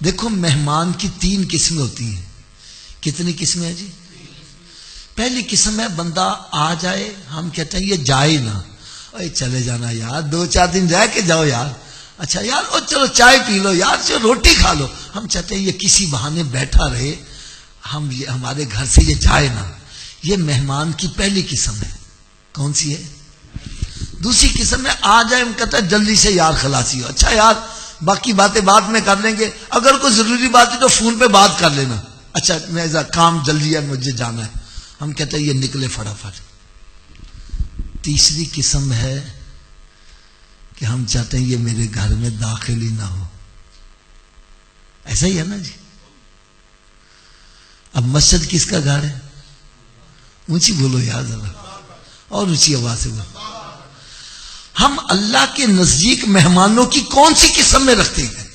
دیکھو مہمان کی 3 قسمیں ہوتی ہیں. کتنی قسمیں ہیں جی؟ پہلی قسم ہے بندہ آ جائے، ہم کہتے ہیں یہ جائے نہ، اے چلے جانا یار، 2-4 دن رہ کے جاؤ یار، اچھا یار او چلو چائے پی لو یار، چلو روٹی کھا لو. ہم چاہتے ہیں یہ کسی بہانے بیٹھا رہے، ہمارے گھر سے یہ جائے نہ. یہ مہمان کی پہلی قسم ہے. کون سی ہے؟ دوسری قسم میں آ جائے، ہم کہتے ہیں جلدی سے یار خلاصی ہو، اچھا یار باقی باتیں بعد میں کر لیں گے، اگر کوئی ضروری بات ہے تو فون پہ بات کر لینا، اچھا میرا کام جلدی ہے مجھے جانا ہے. ہم کہتے ہیں یہ نکلے فٹافٹ. تیسری قسم ہے کہ ہم چاہتے ہیں یہ میرے گھر میں داخل ہی نہ ہو. ایسا ہی ہے نا جی؟ اب مسجد کس کا گھر ہے؟ اونچی بولو یار ذرا، اور اونچی آواز سے بولو. ہم اللہ کے نزدیک مہمانوں کی کون سی قسم میں رکھتے ہیں؟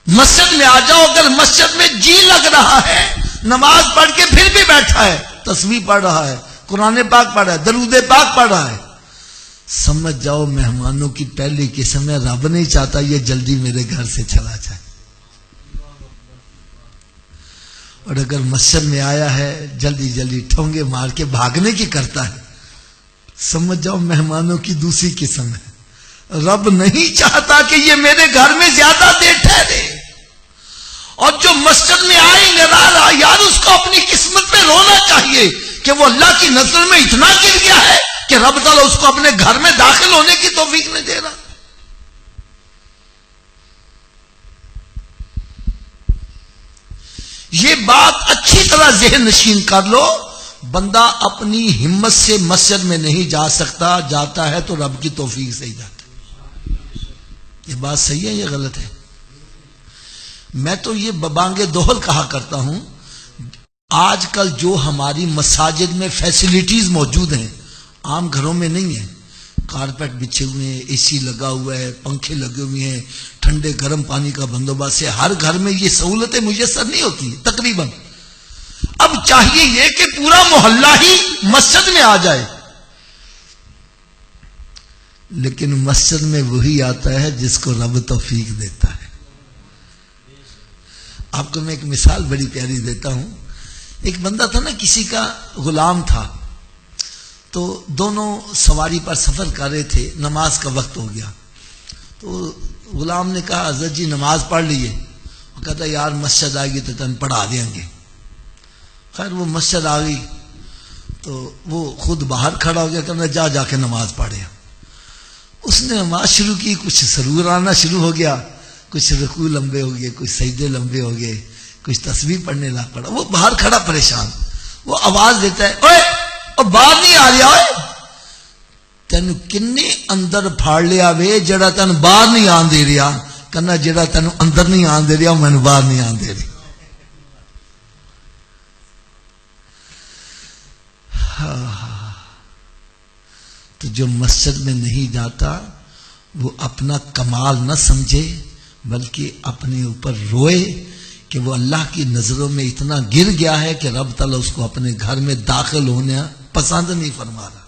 مسجد میں آ جاؤ، اگر مسجد میں جی لگ رہا ہے، نماز پڑھ کے پھر بھی بیٹھا ہے، تسبیح پڑھ رہا ہے، قرآن پاک پڑھ رہا ہے، درود پاک پڑھ رہا ہے، سمجھ جاؤ مہمانوں کی پہلی قسم ہے رب نہیں چاہتا یہ جلدی میرے گھر سے چلا جائے. اور اگر مسجد میں آیا ہے جلدی جلدی ٹھونگے مار کے بھاگنے کی کرتا ہے، سمجھ جاؤ مہمانوں کی دوسری قسم ہے رب نہیں چاہتا کہ یہ میرے گھر میں زیادہ دیر ٹھہرے. اور جو مسجد میں آئے نظارہ یار، اس کو اپنی قسمت میں رونا چاہیے کہ وہ اللہ کی نظر میں اتنا گر گیا ہے کہ رب تعالیٰ اس کو اپنے گھر میں داخل ہونے کی توفیق نہیں دے رہا. یہ بات اچھی طرح ذہن نشین کر لو، بندہ اپنی ہمت سے مسجد میں نہیں جا سکتا، جاتا ہے تو رب کی توفیق سے ہی جاتا ہے. یہ بات صحیح ہے یہ غلط ہے؟ میں تو یہ ببانگ دوہل کہا کرتا ہوں. آج کل جو ہماری مساجد میں فیسلٹیز موجود ہیں عام گھروں میں نہیں ہیں. کارپیٹ بچھے ہوئے ہیں، اے سی لگا ہوا ہے، پنکھے لگے ہوئے ہیں، ٹھنڈے گرم پانی کا بندوبست ہے. ہر گھر میں یہ سہولتیں میسر نہیں ہوتی ہیں تقریباً. اب چاہیے یہ کہ پورا محلہ ہی مسجد میں آ جائے، لیکن مسجد میں وہی آتا ہے جس کو رب توفیق دیتا ہے. آپ کو میں ایک مثال بڑی پیاری دیتا ہوں. ایک بندہ تھا نا، کسی کا غلام تھا، تو دونوں سواری پر سفر کر رہے تھے، نماز کا وقت ہو گیا. تو غلام نے کہا حضرت جی نماز پڑھ لیے. وہ کہتا یار مسجد آئے گی تو تم پڑھا دیں گے. خیر وہ مسجد آ گئی تو وہ خود باہر کھڑا ہو گیا، کہنا جا جا کے نماز پڑھے. اس نے نماز شروع کی، کچھ سرور آنا شروع ہو گیا، کچھ رکوع لمبے ہو گئے، کچھ سجدے لمبے ہو گئے، کچھ تسبیح پڑھنے لگ پڑا. وہ باہر کھڑا پریشان، وہ آواز دیتا ہے اوے او باہر نہیں آ رہا، تین کنے اندر پھاڑ لیا وے جڑا تین باہر نہیں آن دے رہا. کہنا جڑا تین اندر نہیں آن دے رہا میں باہر نہیں آن دے رہی. تو جو مسجد میں نہیں جاتا وہ اپنا کمال نہ سمجھے، بلکہ اپنے اوپر روئے کہ وہ اللہ کی نظروں میں اتنا گر گیا ہے کہ رب تعالیٰ اس کو اپنے گھر میں داخل ہونے پسند نہیں فرما رہا.